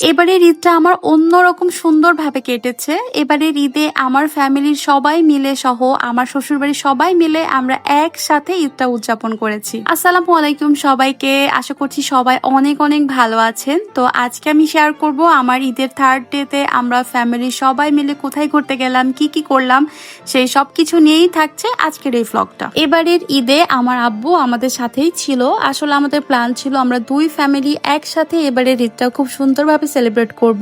এবারের ঈদটা আমার অন্যরকম সুন্দরভাবে কেটেছে। এবারের ঈদে আমার ফ্যামিলির সবাই মিলে সহ আমার শ্বশুরবাড়ির সবাই মিলে আমরা একসাথে ঈদটা উদযাপন করেছি। আসসালামু আলাইকুম সবাইকে, আশা করছি সবাই অনেক অনেক ভালো আছেন। তো আজকে আমি শেয়ার করব আমার ঈদের থার্ড ডেতে আমরা ফ্যামিলির সবাই মিলে কোথায় ঘুরতে গেলাম, কি কি করলাম, সেই সব কিছু নিয়েই থাকছে আজকের এই ভ্লগটা। এবারের ঈদে আমার আব্বু আমাদের সাথেই ছিল। আসলে আমাদের প্ল্যান ছিল আমরা দুই ফ্যামিলি একসাথে এবারের ঈদটা খুব সুন্দরভাবে সেলিব্রেট করব,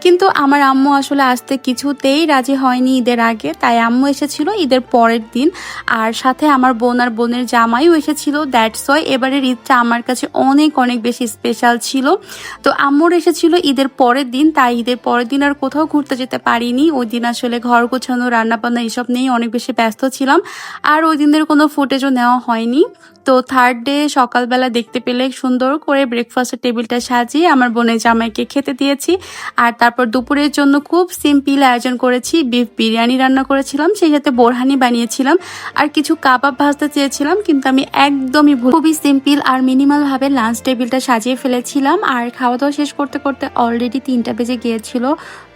কিন্তু আমার আম্মু আসলে আসতে কিছুতেই রাজি হয়নি ঈদের আগে। তাই আম্মু এসেছিল ঈদের পরের দিন, আর সাথে আমার বোন আর বোনের জামাইও এসেছিল। দ্যাটস ওয়াই এবারের ঈদটা আমার কাছে অনেক অনেক বেশি স্পেশাল ছিল। তো আম্মুর এসেছিল ঈদের পরের দিন, তাই ঈদের পরের দিন আর কোথাও ঘুরতে যেতে পারিনি। ওই দিন আসলে ঘর গোছানো, রান্নাবান্না এসব নিয়েই অনেক বেশি ব্যস্ত ছিলাম, আর ওই দিনের কোনো ফুটেজও নেওয়া হয়নি। তো থার্ড ডে সকালবেলা দেখতে পেলে সুন্দর করে ব্রেকফাস্টের টেবিলটা সাজিয়ে আমার বোনের জামাইকে খেতে দিয়েছি। আর তারপর দুপুরের জন্য খুব সিম্পল আয়োজন করেছি, বিফ বিরিয়ানি রান্না করেছিলাম, সেই সাথে বোরহানি বানিয়েছিলাম, আর কিছু কাবাব ভাজতে চেয়েছিলাম, কিন্তু আমি একদমই খুবই সিম্পল আর মিনিমাল ভাবে লাঞ্চ টেবিলটা সাজিয়ে ফেলেছিলাম। আর খাওয়া দাওয়া শেষ করতে করতে অলরেডি 3টা বেজে গিয়েছিল।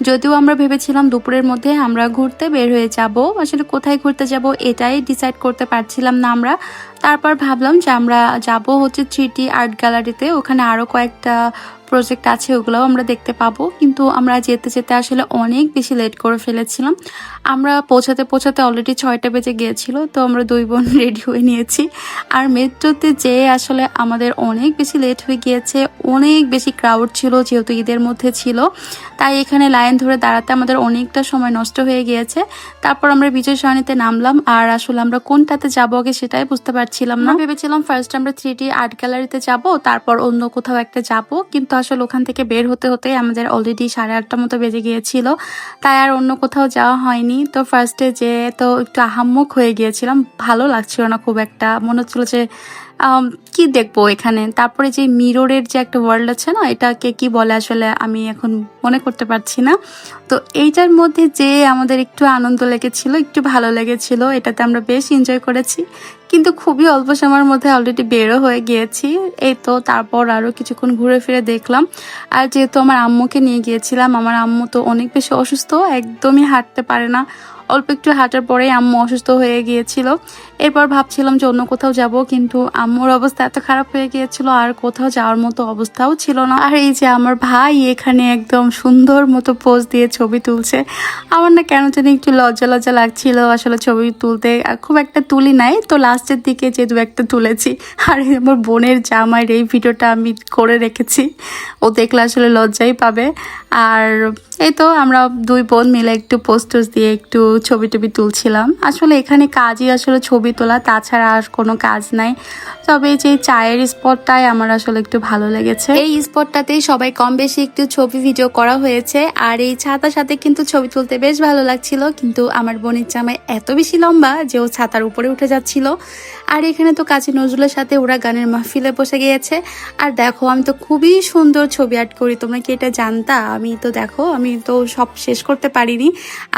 যদিও আমরা ভেবেছিলাম দুপুরের মধ্যে আমরা ঘুরতে বের হয়ে যাব, আসলে কোথায় ঘুরতে যাব এটাই ডিসাইড করতে পারছিলাম না আমরা। তারপর ভাবলাম যে আমরা যাব হচ্ছে 3D আর্ট গ্যালারিতে, ওখানে আরও কয়েকটা প্রজেক্ট আছে, ওগুলোও আমরা দেখতে পাবো। কিন্তু আমরা যেতে যেতে আসলে অনেক বেশি লেট করে ফেলেছিলাম। আমরা পৌঁছাতে পৌঁছাতে অলরেডি 6টা বেজে গিয়েছিল। তো আমরা দুই বোন রেডি হয়ে নিয়েছি, আর মেট্রোতে যেয়ে আসলে আমাদের অনেক বেশি লেট হয়ে গিয়েছে। অনেক বেশি ক্রাউড ছিল, যেহেতু ঈদের মধ্যে ছিল, তাই এখানে লাইন ধরে দাঁড়াতে আমাদের অনেকটা সময় নষ্ট হয়ে গিয়েছে। তারপর আমরা বিজয় সরণিতে নামলাম, আর আসলে আমরা কোনটাতে যাবো আগে সেটাই বুঝতে পারছিলাম না। ভেবেছিলাম ফার্স্ট আমরা 3D আর্ট গ্যালারিতে যাব, তারপর অন্য কোথাও একটা যাব, কিন্তু আসলে ওখান থেকে বের হতে হতে আমাদের অলরেডি 8:30 মতো বেজে গিয়েছিল, তাই আর অন্য কোথাও যাওয়া হয়নি। তো ফার্স্টে যে তো একটু আহাম্মক হয়ে গিয়েছিলাম, ভালো লাগছিল না খুব একটা, মনে হচ্ছিল যে কি দেখবো এখানে। তারপরে যে মিররের যে একটা ওয়ার্ল্ড আছে না, এটাকে কি বলে আসলে আমি এখন মনে করতে পারছি না। তো এইটার মধ্যে যে আমাদের একটু আনন্দ লেগেছিল, একটু ভালো লেগেছিল, এটাতে আমরা বেশ এনজয় করেছি, কিন্তু খুবই অল্প সময়ের মধ্যে অলরেডি বেরো হয়ে গিয়েছি। এই তো তারপর আরও কিছুক্ষণ ঘুরে ফিরে দেখলাম। আর যেহেতু আমার আম্মুকে নিয়ে গিয়েছিলাম, আমার আম্মু তো অনেক বেশি অসুস্থ, একদমই হাঁটতে পারে না। অল্প একটু হাঁটার পরেই আম্মু অসুস্থ হয়ে গিয়েছিল। এরপর ভাবছিলাম যে অন্য কোথাও যাব, কিন্তু আম্মুর অবস্থা এত খারাপ হয়ে গিয়েছিল আর কোথাও যাওয়ার মতো অবস্থাও ছিল না। আর এই যে আমার ভাই এখানে একদম সুন্দর মতো পোজ দিয়ে ছবি তুলছে। আমার না কেন জানি একটু লজ্জা লজ্জা লাগছিল আসলে ছবি তুলতে, খুব একটা তুলি নাই, তো লাস্টের দিকে যে দু একটা তুলেছি। আর আমার বোনের জামাইয়ের এই ভিডিওটা আমি করে রেখেছি, ও দেখলে আসলে লজ্জাই পাবে। আর এই তো আমরা দুই বোন মিলে একটু পোস্টার্স দিয়ে একটু ছবি টবি তুলছিলাম। আসলে এখানে কাজই আসলে ছবি তোলা, তাছাড়া আর কোনো কাজ নাই। তবে যে চায়ের স্পটটাই আমার আসলে একটু ভালো লেগেছে, এই স্পটটাতেই সবাই কম বেশি একটু ছবি ভিডিও করা হয়েছে। আর এই ছাতার সাথে কিন্তু ছবি তুলতে বেশ ভালো লাগছিল, কিন্তু আমার বোনের জামাই এত বেশি লম্বা যে ও ছাতার উপরে উঠে যাচ্ছিল। আর এখানে তো কাজী নজরুলের সাথে ওরা গানের মাহফিলে বসে গিয়েছে। আর দেখো আমি তো খুবই সুন্দর ছবি আর্ট করি, তোমরা কি এটা জানতা? আমি তো দেখো আমি তো সব শেষ করতে পারিনি।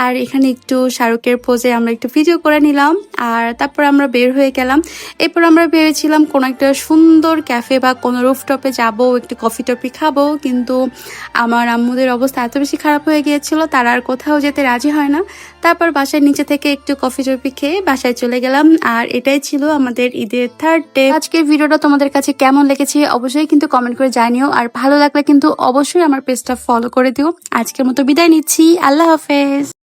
আর এখানে একটু শাহরুখের পোজে আমরা একটু ভিডিও করে নিলাম, আর তারপর আমরা বের হয়ে গেলাম। এরপর আমরা ভেবেছিলাম কোনো একটা সুন্দর ক্যাফে বা কোনো রুফটপে যাব, একটু কফি টফি খাবো, কিন্তু আমার আম্মুদের অবস্থা এত বেশি খারাপ হয়ে গিয়েছিল, তারা আর কোথাও যেতে রাজি হয় না। তারপর বাসার নিচে থেকে একটু কফি টফি খেয়ে বাসায় চলে গেলাম। আর এটাই ছিল আমাদের ঈদের থার্ড ডে। আজকের ভিডিওটা তোমাদের কাছে কেমন লেগেছে অবশ্যই কিন্তু কমেন্ট করে জানিও, আর ভালো লাগলে কিন্তু অবশ্যই আমার পেজটা ফলো করে দিও। আজকের মতো বিদায় নিচ্ছি, আল্লাহ হাফেজ।